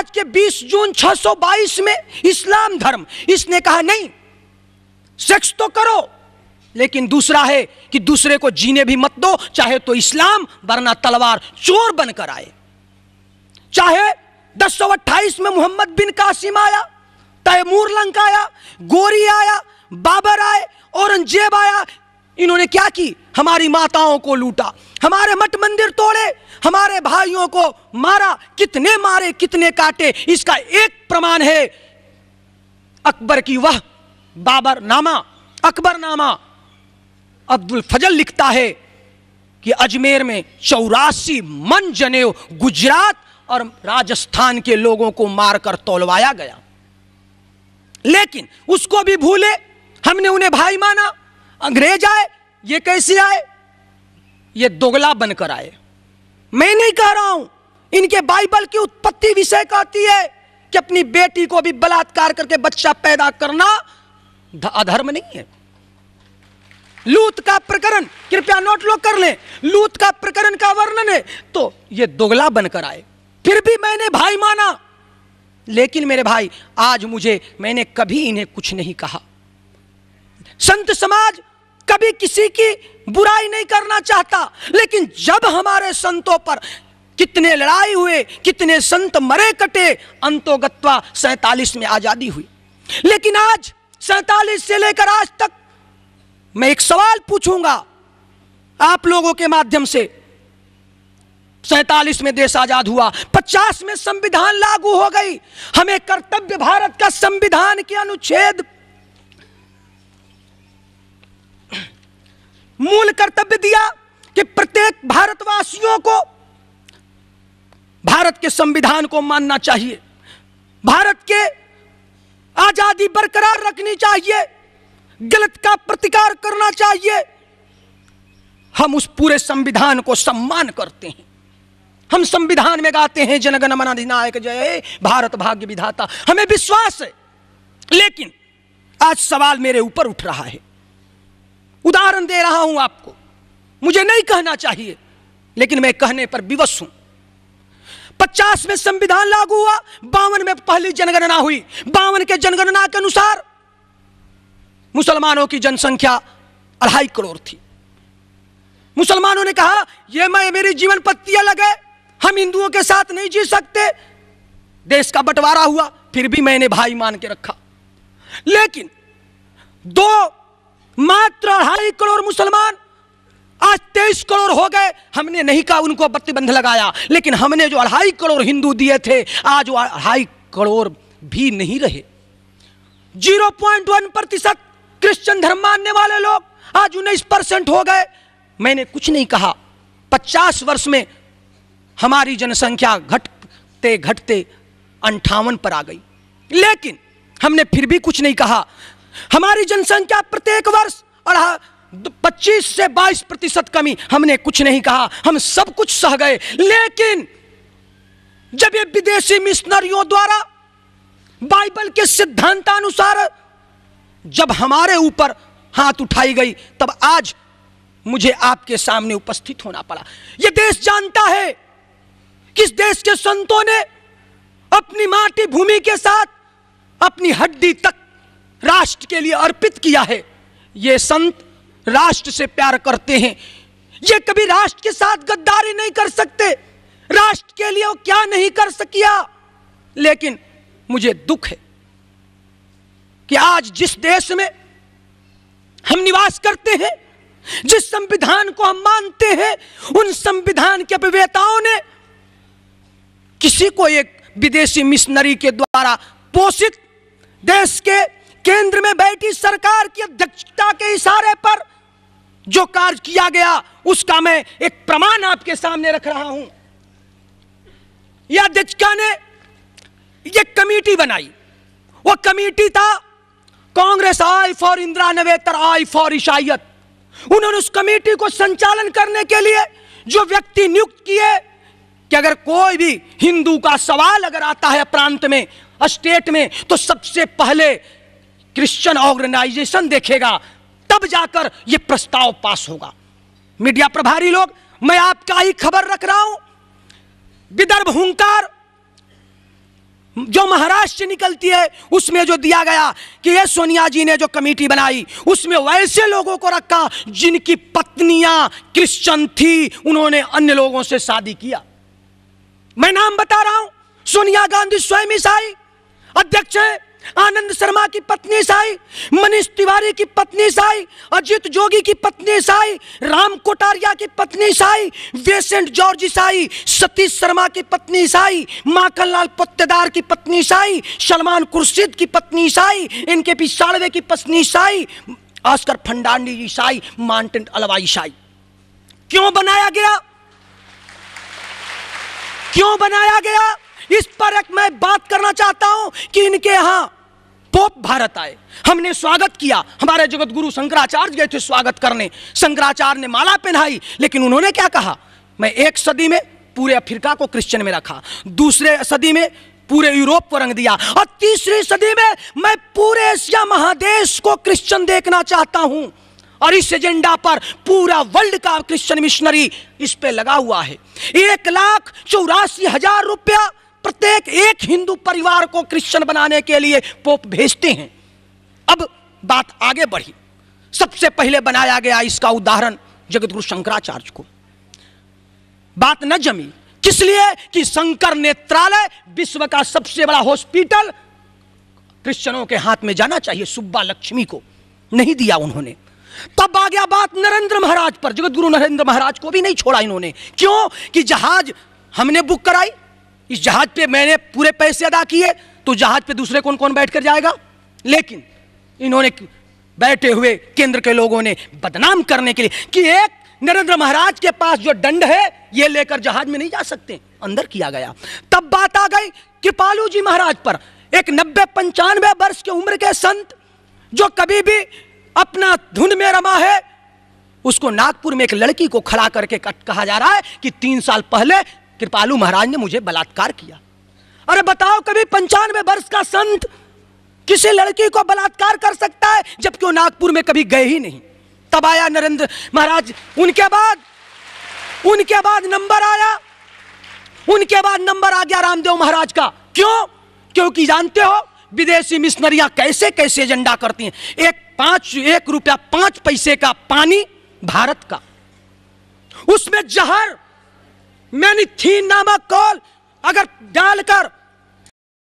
आज के 20 जून 622 में इस्लाम धर्म, इसने कहा नहीं, सेक्स तो करो, लेकिन दूसरा है कि दूसरे को जीने भी मत दो, चाहे तो इस्लाम वरना तलवार, चोर बनकर आए। चाहे 1028 में मोहम्मद बिन कासिम आया, तैमूर लंक आया, गोरी आया, बाबर आए, औरंगजेब आया, इन्होंने क्या की? हमारी माताओं को लूटा, हमारे मठ मंदिर तोड़े, हमारे भाइयों को मारा, कितने मारे कितने काटे। इसका एक प्रमाण है अकबर की वह बाबरनामा, अकबरनामा। अब्दुल फजल लिखता है कि अजमेर में 84 मन जनेऊ गुजरात और राजस्थान के लोगों को मारकर तौलवाया गया, लेकिन उसको भी भूले, हमने उन्हें भाई माना। अंग्रेज आए, ये कैसे आए? ये दोगला बनकर आए। मैं नहीं कह रहा हूं, इनके बाइबल की उत्पत्ति विषय कहती है कि अपनी बेटी को भी बलात्कार करके बच्चा पैदा करना अधर्म नहीं है। लूत का प्रकरण कृपया नोट लो कर लें, लूत का प्रकरण का वर्णन है, तो ये दोगला बनकर आए, फिर भी मैंने भाई माना। लेकिन मेरे भाई, आज मैंने कभी इन्हें कुछ नहीं कहा। संत समाज कभी किसी की बुराई नहीं करना चाहता, लेकिन जब हमारे संतों पर कितने लड़ाई हुए, कितने संत मरे कटे, अंतोगत्वा 47 में आजादी हुई। लेकिन आज 47 से लेकर आज तक मैं एक सवाल पूछूंगा आप लोगों के माध्यम से। 47 में देश आजाद हुआ, 50 में संविधान लागू हो गई। हमें कर्तव्य भारत का संविधान के अनुच्छेद मूल कर्तव्य दिया कि प्रत्येक भारतवासियों को भारत के संविधान को मानना चाहिए, भारत के आजादी बरकरार रखनी चाहिए, गलत का प्रतिकार करना चाहिए। हम उस पूरे संविधान को सम्मान करते हैं। हम संविधान में गाते हैं जनगण मन अधिनायक जय भारत भाग्य विधाता, हमें विश्वास है। लेकिन आज सवाल मेरे ऊपर उठ रहा है, उदाहरण दे रहा हूं आपको, मुझे नहीं कहना चाहिए लेकिन मैं कहने पर विवश हूं। 50 में संविधान लागू हुआ, 52 में पहली जनगणना हुई। 52 के जनगणना के अनुसार मुसलमानों की जनसंख्या 2.5 करोड़ थी। मुसलमानों ने कहा यह मेरी जीवन पत्ती अलग है, हम हिंदुओं के साथ नहीं जी सकते। देश का बंटवारा हुआ, फिर भी मैंने भाई मान के रखा। लेकिन मात्र 2.5 करोड़ मुसलमान आज 23 करोड़ हो गए। हमने नहीं कहा उनको प्रतिबंध लगाया, लेकिन हमने जो 2.5 करोड़ हिंदू दिए थे, आज वो 2.5 करोड़ भी नहीं रहे। 0.1% क्रिश्चियन धर्म मानने वाले लोग आज 19% हो गए। मैंने कुछ नहीं कहा। 50 वर्ष में हमारी जनसंख्या घटते घटते 58 पर आ गई, लेकिन हमने फिर भी कुछ नहीं कहा। हमारी जनसंख्या प्रत्येक वर्ष 25 से 22% कमी, हमने कुछ नहीं कहा, हम सब कुछ सह गए। लेकिन जब ये विदेशी मिशनरियों द्वारा बाइबल के सिद्धांतानुसार जब हमारे ऊपर हाथ उठाई गई, तब आज मुझे आपके सामने उपस्थित होना पड़ा। यह देश जानता है कि इस देश के संतों ने अपनी माटी भूमि के साथ अपनी हड्डी तक राष्ट्र के लिए अर्पित किया है। ये संत राष्ट्र से प्यार करते हैं, ये कभी राष्ट्र के साथ गद्दारी नहीं कर सकते। राष्ट्र के लिए वो क्या नहीं कर सकिया। लेकिन मुझे दुख है कि आज जिस देश में हम निवास करते हैं, जिस संविधान को हम मानते हैं, उन संविधान के विवेताओं ने किसी को एक विदेशी मिशनरी के द्वारा पोषित देश के केंद्र में बैठी सरकार की अध्यक्षता के इशारे पर जो कार्य किया गया, उसका मैं एक प्रमाण आपके सामने रख रहा हूं। यह अध्यक्षता ने एक कमेटी बनाई। वो कमेटी था Congress I for Indira नवेतर I for ईसाईयत। उन्होंने उस कमेटी को संचालन करने के लिए जो व्यक्ति नियुक्त किए कि अगर कोई भी हिंदू का सवाल अगर आता है प्रांत में, स्टेट में, तो सबसे पहले क्रिश्चियन ऑर्गेनाइजेशन देखेगा, तब जाकर यह प्रस्ताव पास होगा। मीडिया प्रभारी लोग, मैं आपका ही खबर रख रहा हूं। विदर्भ हुंकार जो महाराष्ट्र से निकलती है उसमें जो दिया गया कि ये सोनिया जी ने जो कमेटी बनाई उसमें वैसे लोगों को रखा जिनकी पत्नियां क्रिश्चियन थी, उन्होंने अन्य लोगों से शादी किया। मैं नाम बता रहा हूं, सोनिया गांधी स्वयं ईसाई, अध्यक्ष है आनंद शर्मा की पत्नी ईसाई, मनीष तिवारी की पत्नी ईसाई, अजित जोगी की पत्नी ईसाई, राम कोटारिया की पत्नी ईसाई, वेसेंट जॉर्ज ईसाई, सतीश शर्मा की पत्नी ईसाई, माखनलाल पत्तेदार की पत्नी ईसाई, सलमान खुर्शीद की पत्नी ईसाई, इनके पी साळवे की पत्नी ईसाई, ऑस्कर फर्नांडिस ईसाई, मार्टिन अल्वा ईसाई। क्यों बनाया गया? क्यों बनाया गया? इस पर एक मैं बात करना चाहता हूं कि इनके यहां पोप भारत आए, हमने स्वागत किया, हमारे जगत गुरु शंकराचार्य गए थे स्वागत करने, शंकराचार्य ने माला पहनाई, लेकिन उन्होंने क्या कहा? मैं एक सदी में पूरे अफ्रीका को क्रिश्चियन में रखा, दूसरे सदी में पूरे यूरोप को रंग दिया, और तीसरी सदी में मैं पूरे एशिया महादेश को क्रिश्चियन देखना चाहता हूं। और इस एजेंडा पर पूरा वर्ल्ड का क्रिश्चियन मिशनरी इस पे लगा हुआ है। 1,84,000 रुपया प्रत्येक एक हिंदू परिवार को क्रिश्चियन बनाने के लिए पोप भेजते हैं। अब बात आगे बढ़ी, सबसे पहले बनाया गया इसका उदाहरण जगतगुरु शंकराचार्य को। बात न जमी, किस लिए कि शंकर नेत्रालय विश्व का सबसे बड़ा हॉस्पिटल क्रिश्चियनों के हाथ में जाना चाहिए, सुब्बा लक्ष्मी को नहीं दिया उन्होंने। तब आ गया बात नरेंद्र महाराज पर, जगतगुरु नरेंद्र महाराज को भी नहीं छोड़ा इन्होंने। क्यों? कि जहाज हमने बुक कराई, इस जहाज पे मैंने पूरे पैसे अदा किए, तो जहाज पे दूसरे कौन कौन बैठकर जाएगा? लेकिन इन्होंने बैठे हुए केंद्र के लोगों ने बदनाम करने के लिए कि एक नरेंद्र महाराज के पास जो दंड है ये लेकर जहाज में नहीं जा सकते, अंदर किया गया। तब बात आ गई कृपालू जी महाराज पर, एक 90-95 वर्ष की उम्र के संत जो कभी भी अपना धुन में रमा है, उसको नागपुर में एक लड़की को खड़ा करके कहा जा रहा है कि 3 साल पहले कृपालू महाराज ने मुझे बलात्कार किया। अरे बताओ, कभी 95 वर्ष का संत किसी लड़की को बलात्कार कर सकता है, जबकि वो नागपुर में कभी गए ही नहीं। तब आया नरेंद्र महाराज, उनके बाद नंबर आया, उनके बाद नंबर आ गया रामदेव महाराज का। क्यों? क्योंकि जानते हो विदेशी मिशनरियां कैसे कैसे एजेंडा करती हैं। 1 रुपया 5 पैसे का पानी भारत का, उसमें जहर मैनिथीन नामक कॉल अगर डालकर